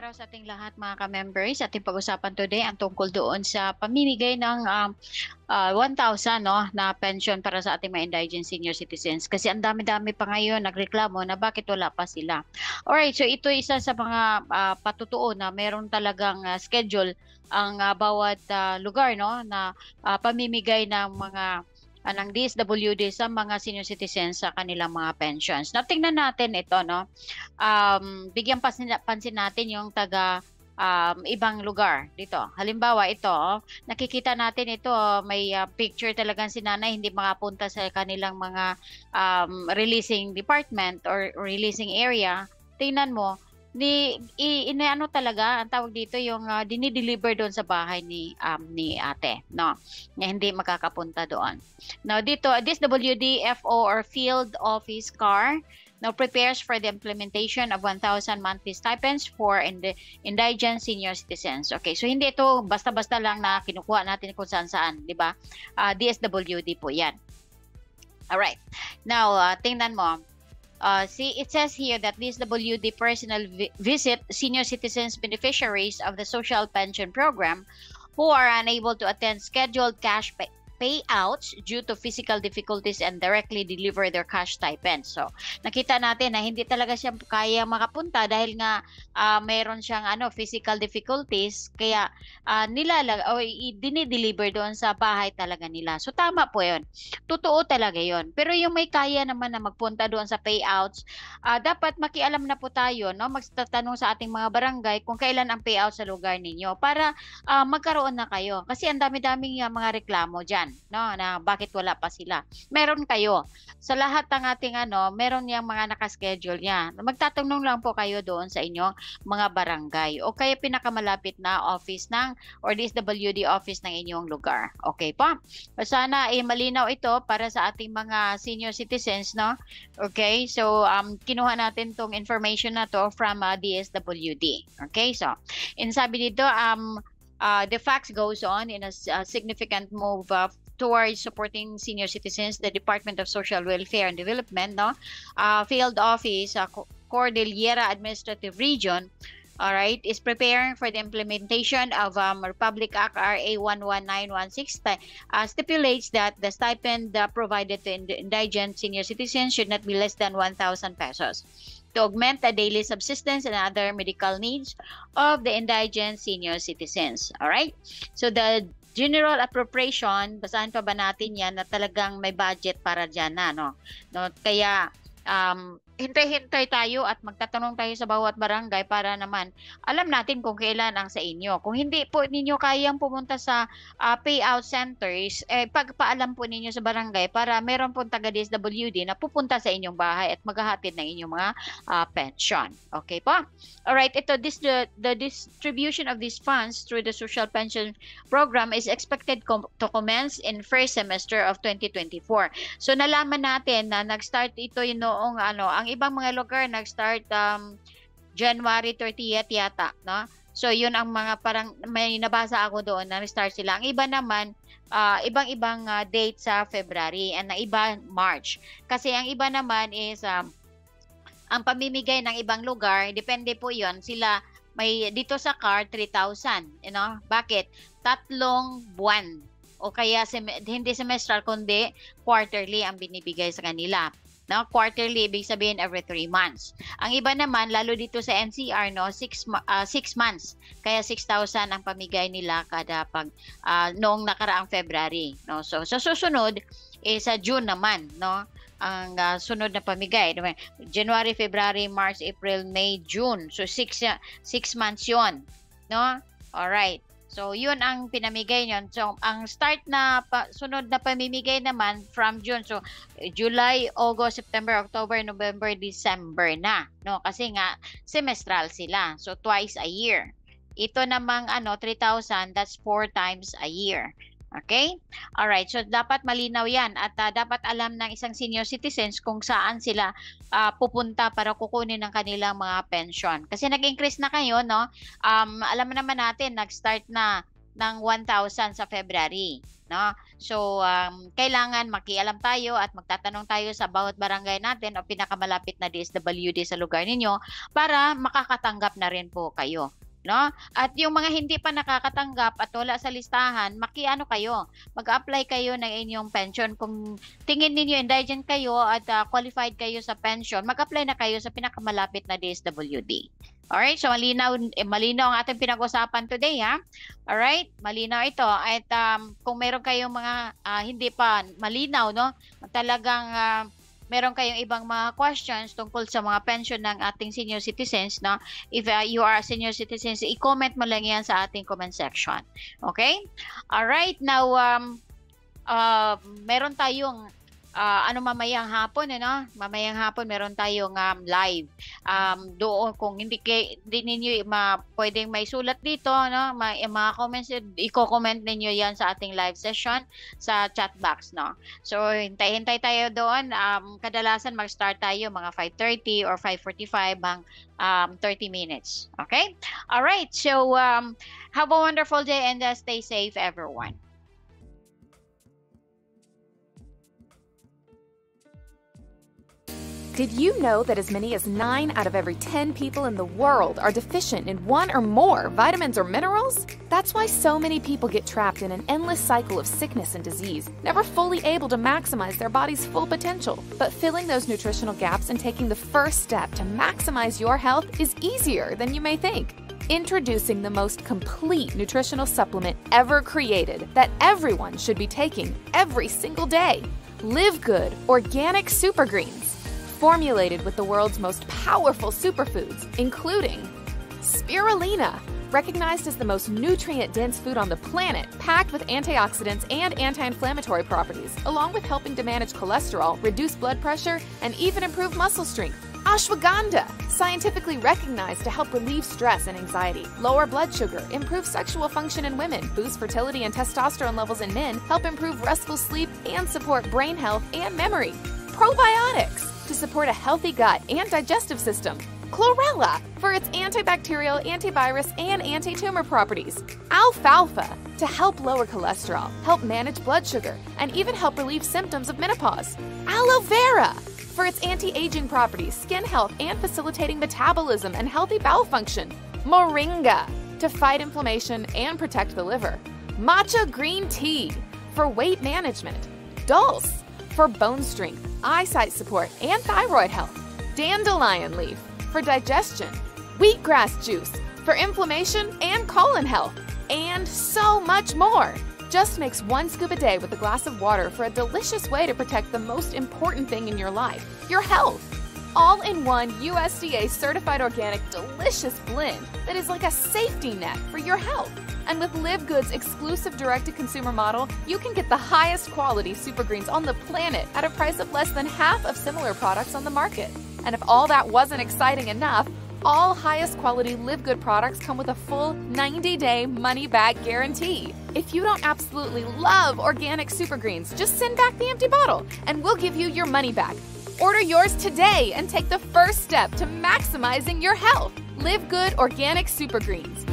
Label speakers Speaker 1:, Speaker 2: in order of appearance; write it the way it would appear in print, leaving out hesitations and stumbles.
Speaker 1: araw sa ating lahat mga ka-members. Ating pag-usapan today ang tungkol doon sa pamimigay ng 1,000 no, na pension para sa ating mga indigent senior citizens. Kasi ang dami-dami pa ngayon nagreklamo na bakit wala pa sila. Alright, so ito isa sa mga patutuo na meron talagang schedule ang bawat lugar no, na pamimigay ng mga ng DSWD sa mga senior citizens sa kanilang mga pensions. Now, tingnan natin ito, no? Bigyan pansin natin yung taga ibang lugar dito. Halimbawa, ito, nakikita natin ito, may picture talagang si nanay hindi makapunta sa kanilang mga releasing department or releasing area. Tingnan mo, inaano talaga ang tawag dito yung dinideliver doon sa bahay ni ate, no, na hindi makakapunta doon. Now dito, this WDFO or field office car now prepares for the implementation of 1,000 monthly stipends for indigent senior citizens. Okay, so hindi ito basta-basta lang na kinukuha natin kung saan-saan, di ba? DSWD po yan. Alright, now tingnan mo. See, it says here that this WD personal visit senior citizens beneficiaries of the social pension program who are unable to attend scheduled cash payouts due to physical difficulties and directly deliver their cash stipends. So, nakita natin na hindi talaga siya kaya makapunta dahil nga mayroon siyang physical difficulties, kaya dinideliver doon sa bahay talaga nila. So, tama po 'yon. Totoo talaga 'yon. Pero yung may kaya naman na magpunta doon sa payouts, dapat makialam na po tayo, no? Magtatanong sa ating mga barangay kung kailan ang payout sa lugar ninyo para magkaroon na kayo. Kasi ang dami-daming mga reklamo diyan, no, na bakit wala pa sila. Meron kayo. Sa lahat ng ating meron yang mga nakaschedule niya. Magtatanong lang po kayo doon sa inyong mga barangay o kaya pinakamalapit na office ng or DSWD office ng inyong lugar. Okay po? Sana malinaw ito para sa ating mga senior citizens, no? Okay? So, kinuha natin tong information na to from DSWD. Okay? So, sabi dito, the facts goes on in a significant move towards supporting senior citizens. The Department of Social Welfare and Development, no, field office, Cordillera Administrative Region, all right, is preparing for the implementation of Republic Act RA 11916, stipulates that the stipend provided to indigent senior citizens should not be less than 1,000 pesos to augment the daily subsistence and other medical needs of the indigent senior citizens. All right? So the general appropriation, basahin pa ba natin yan na talagang may budget para dyan na, no? Kaya hintay-hintay tayo at magtatanong tayo sa bawat barangay para naman alam natin kung kailan ang sa inyo. Kung hindi po ninyo kayang pumunta sa payout centers, pagpaalam po ninyo sa barangay para meron pong taga DSWD na pupunta sa inyong bahay at maghahatid ng inyong mga pension. Okay po? Alright, ito, the distribution of these funds through the social pension program is expected to commence in first semester of 2024. So nalaman natin na nag-start ito noong ang ibang mga lugar nag-start January 30th yata, no? So yun ang mga parang may nabasa ako doon na nag-start sila. Ang iba naman ibang-ibang date sa February and ang iba March. Kasi ang iba naman is ang pamimigay ng ibang lugar, depende po yon sila may dito sa CAR 3,000, Bakit? 3 buwan o kaya hindi semestral kundi quarterly ang binibigay sa kanila. No, quarterly, ibig sabihin every 3 months. Ang iba naman, lalo dito sa NCR, no, 6 months. Kaya 6,000 ang pamigay nila kada noong nakaraang February. No? So, sa susunod, sa June naman, no, ang sunod na pamigay. January, February, March, April, May, June. So, 6 months yon, no? Alright. So, yun ang pinamigay nyon. So, ang start na sunod na pamimigay naman from June. So, July, August, September, October, November, December na. No? Kasi nga, semestral sila. So, twice a year. Ito namang 3,000, that's 4 times a year. Okay? Alright, so dapat malinaw yan at dapat alam ng isang senior citizens kung saan sila pupunta para kukunin ng kanilang mga pension. Kasi nag-increase na kayo, no? Alam naman natin, nag-start na ng 1,000 sa February, no? So, kailangan makialam tayo at magtatanong tayo sa bawat barangay natin o pinakamalapit na DSWD sa lugar ninyo para makakatanggap na rin po kayo, no? At yung mga hindi pa nakakatanggap at wala sa listahan, makiano kayo, mag-apply kayo ng inyong pension. Kung tingin ninyo indigent kayo at qualified kayo sa pension, mag-apply na kayo sa pinakamalapit na DSWD. Alright, so malinaw ang ating pinag-usapan today, ha? Alright, malinaw ito. At kung meron kayong mga hindi pa malinaw, no? Talagang meron kayong ibang mga questions tungkol sa mga pension ng ating senior citizens, no? If you are a senior citizens, i-comment mo lang yan sa ating comment section. Okay? Alright, now, meron tayong mamayang hapon, mamayang hapon meron tayong live. Doon kung hindi ninyo pwedeng may sulat dito, no, mga comments, i-comment ninyo 'yan sa ating live session sa chat box, no. So hintay tayo doon. Kadalasan mag-start tayo mga 5:30 or 5:45 hang 30 minutes. Okay? All right. So have a wonderful day and stay safe, everyone.
Speaker 2: Did you know that as many as 9 out of every 10 people in the world are deficient in one or more vitamins or minerals? That's why so many people get trapped in an endless cycle of sickness and disease, never fully able to maximize their body's full potential. But filling those nutritional gaps and taking the first step to maximize your health is easier than you may think. Introducing the most complete nutritional supplement ever created that everyone should be taking every single day. Live Good Organic Super Greens. Formulated with the world's most powerful superfoods, including spirulina, recognized as the most nutrient-dense food on the planet, packed with antioxidants and anti-inflammatory properties, along with helping to manage cholesterol, reduce blood pressure, and even improve muscle strength. Ashwagandha, scientifically recognized to help relieve stress and anxiety, lower blood sugar, improve sexual function in women, boost fertility and testosterone levels in men, help improve restful sleep, and support brain health and memory. Probiotics, to support a healthy gut and digestive system. Chlorella, for its antibacterial, antivirus, and anti-tumor properties. Alfalfa, to help lower cholesterol, help manage blood sugar, and even help relieve symptoms of menopause. Aloe vera, for its anti-aging properties, skin health, and facilitating metabolism and healthy bowel function. Moringa, to fight inflammation and protect the liver. Matcha green tea, for weight management. Dulse, for bone strength, eyesight support, and thyroid health. Dandelion leaf, for digestion. Wheatgrass juice, for inflammation and colon health. And so much more. Just mix 1 scoop a day with a glass of water for a delicious way to protect the most important thing in your life, your health. All in one USDA certified organic delicious blend that is like a safety net for your health. And with Live Good's exclusive direct-to-consumer model, you can get the highest quality super greens on the planet at a price of less than half of similar products on the market. And if all that wasn't exciting enough, all highest quality Live Good products come with a full 90-day money-back guarantee. If you don't absolutely love organic super greens, just send back the empty bottle and we'll give you your money back. Order yours today and take the first step to maximizing your health. Live Good Organic Super Greens.